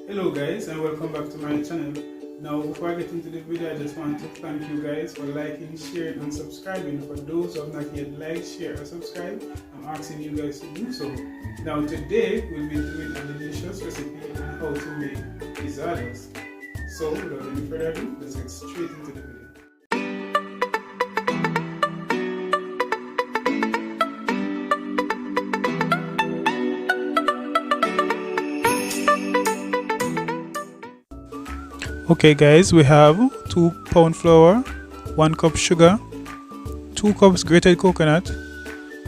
Hello guys, and welcome back to my channel. Now before I get into the video, I just want to thank you guys for liking, sharing and subscribing. For those who have not yet liked, share or subscribe, I'm asking you guys to do so. Now today we'll be doing a delicious recipe on how to make gizzadas. So without any further ado, let's get straight into the video. Okay guys, we have 2 pound flour, 1 cup sugar, 2 cups grated coconut,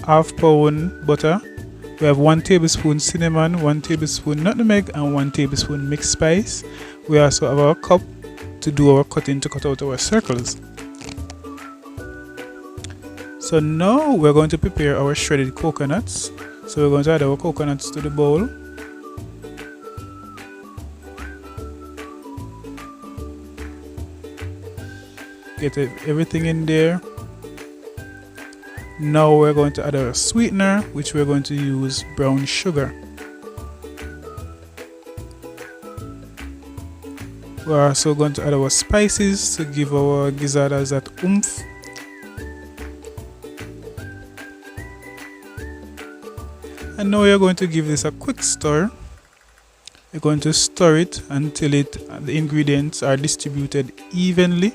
half pound butter. We have 1 tablespoon cinnamon, 1 tablespoon nutmeg and 1 tablespoon mixed spice. We also have our cup to do our cutting to cut out our circles. So now we're going to prepare our shredded coconuts. So we're going to add our coconuts to the bowl. Get everything in there. Now we're going to add our sweetener, which we're going to use brown sugar. We're also going to add our spices to give our gizzadas that oomph. And now we're going to give this a quick stir. We're going to stir it until the ingredients are distributed evenly.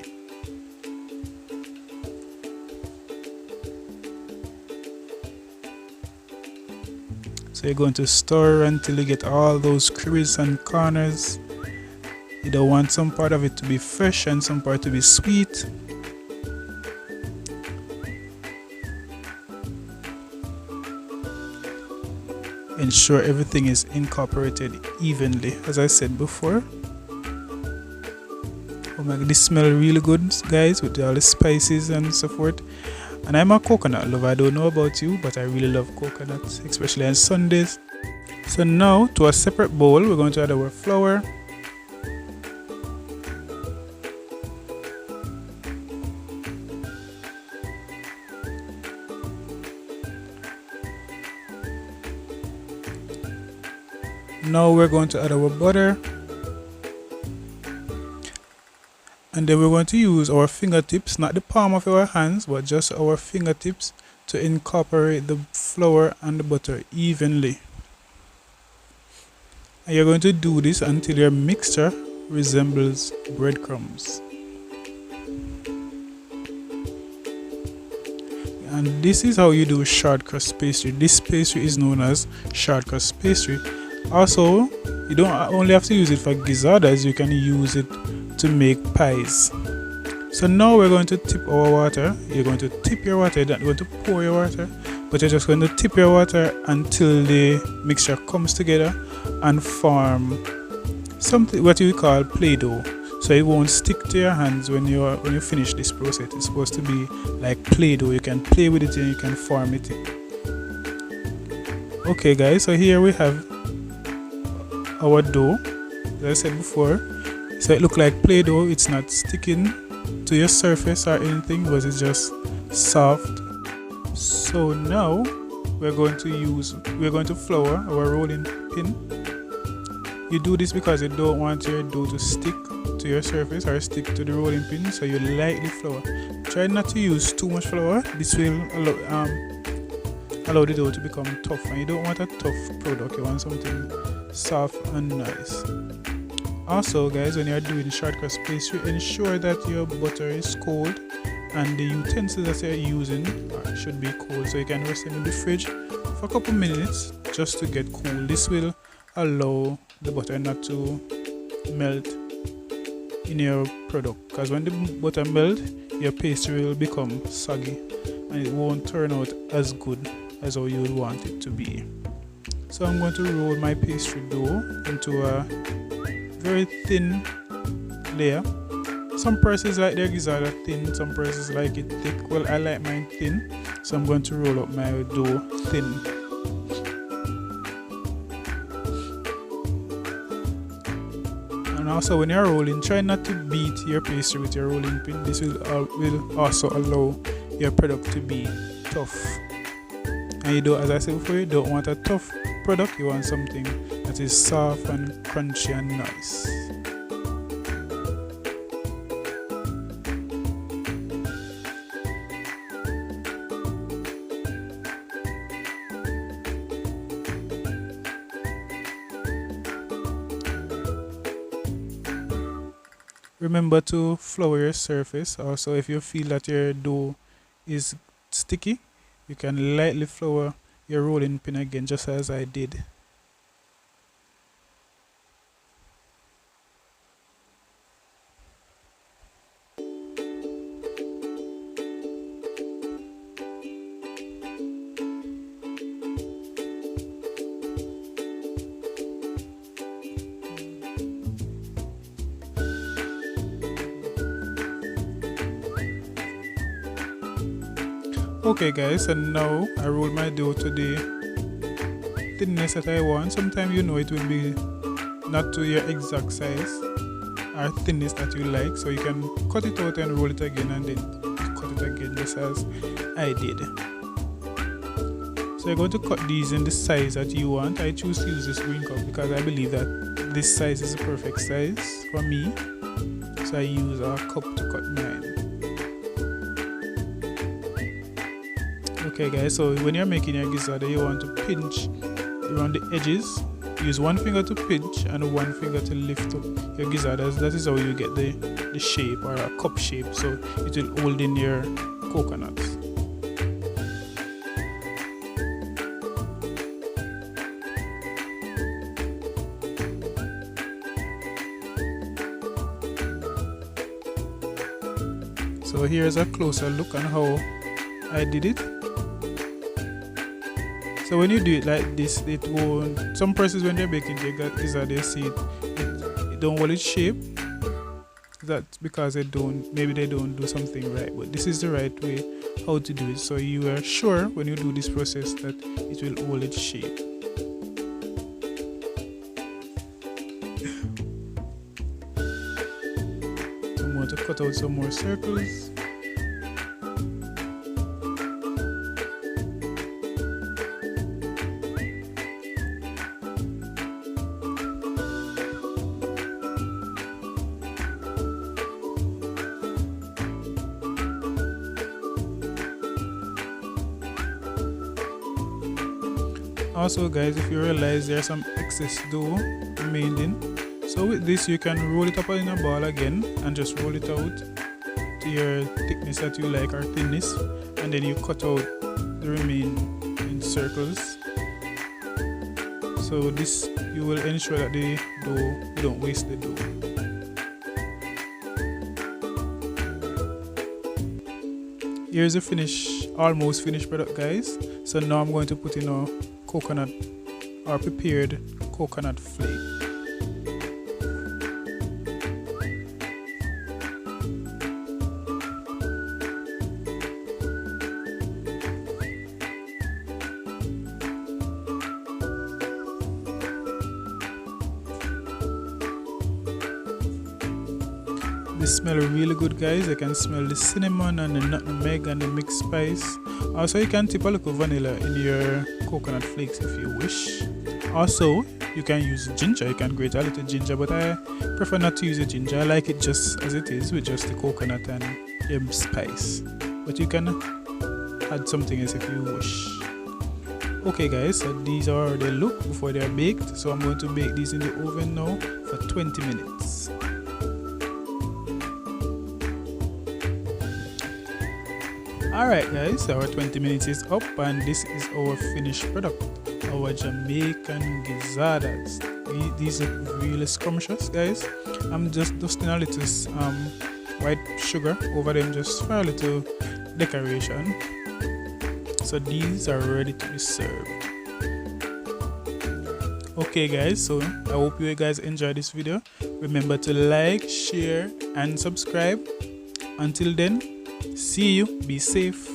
So you're going to stir until you get all those creases and corners. You don't want some part of it to be fresh and some part to be sweet. Ensure everything is incorporated evenly, as I said before. Oh my god, this smells really good guys, with all the spices and so forth. And I'm a coconut lover. I don't know about you, but I really love coconuts, especially on Sundays. So now to a separate bowl, we're going to add our flour. Now we're going to add our butter. And then we're going to use our fingertips, not the palm of our hands, but just our fingertips to incorporate the flour and the butter evenly. And you're going to do this until your mixture resembles breadcrumbs. And this is how you do short crust pastry. This pastry is known as short crust pastry. Also, you don't only have to use it for gizzadas, you can use it to make pies. So now we're going to tip our water. You're going to tip your water, you're not going to pour your water, but you're just going to tip your water until the mixture comes together and form something what you call play-doh. So it won't stick to your hands when you finish this process. It's supposed to be like play-doh. You can play with it and you can form it. Okay guys, so here we have our dough, as I said before. So it looks like play-doh. It's not sticking to your surface or anything, but it's just soft. So now we're going to flour our rolling pin. You do this because you don't want your dough to stick to your surface or stick to the rolling pin, so you lightly flour. Try not to use too much flour. This will allow the dough to become tough, and you don't want a tough product. You want something soft and nice. Also guys, when you're doing short crust pastry, ensure that your butter is cold and the utensils that you're using should be cold, so you can rest them in the fridge for a couple minutes just to get cool. This will allow the butter not to melt in your product, because when the butter melts, your pastry will become soggy and it won't turn out as good as how you would want it to be. So I'm going to roll my pastry dough into a very thin layer. Some persons like their gizzada thin, some persons like it thick. Well, I like mine thin, so I'm going to roll up my dough thin. And also when you're rolling, try not to beat your pastry with your rolling pin. This will also allow your product to be tough. And you don't, as I said before, you don't want a tough product, you want something that is soft and crunchy and nice. Remember to flour your surface. Also, if you feel that your dough is sticky, you can lightly flour your rolling pin again, just as I did. Okay guys, and now I roll my dough to the thinness that I want. Sometimes you know it will be not to your exact size or thinness that you like, so you can cut it out and roll it again and then cut it again, just as I did. So you're going to cut these in the size that you want. I choose to use this green cup because I believe that this size is the perfect size for me, so I use a cup to cut mine. Okay guys, so when you're making your gizzada, you want to pinch around the edges. Use one finger to pinch and one finger to lift up your gizzadas. That is how you get the shape, or a cup shape, so it will hold in your coconuts. So here's a closer look on how I did it. So when you do it like this, it won't. Some persons when they're baking their gizzard, they see it don't hold its shape. That's because maybe they don't do something right. But this is the right way how to do it. So you are sure when you do this process that it will hold its shape. So I'm going to cut out some more circles. Also guys, if you realize there's some excess dough remaining, so with this you can roll it up in a ball again and just roll it out to your thickness that you like, or thinness, and then you cut out the remaining circles. So this, you will ensure that the dough, you don't waste the dough. Here's the almost finished product guys. So now I'm going to put in a coconut, or prepared coconut flake. They smell really good guys. I can smell the cinnamon and the nutmeg and the mixed spice. Also you can tip a little vanilla in your coconut flakes if you wish. Also you can use ginger. You can grate a little ginger, but I prefer not to use the ginger. I like it just as it is, with just the coconut and the spice, but you can add something else if you wish. Okay guys, so these are the look before they are baked. So I'm going to bake these in the oven now for 20 minutes. Alright guys, our 20 minutes is up, and this is our finished product, our Jamaican gizzadas. These are really scrumptious guys. I'm just dusting a little white sugar over them just for a little decoration. So these are ready to be served. Okay guys, so I hope you guys enjoyed this video. Remember to like, share and subscribe. Until then, see you, be safe.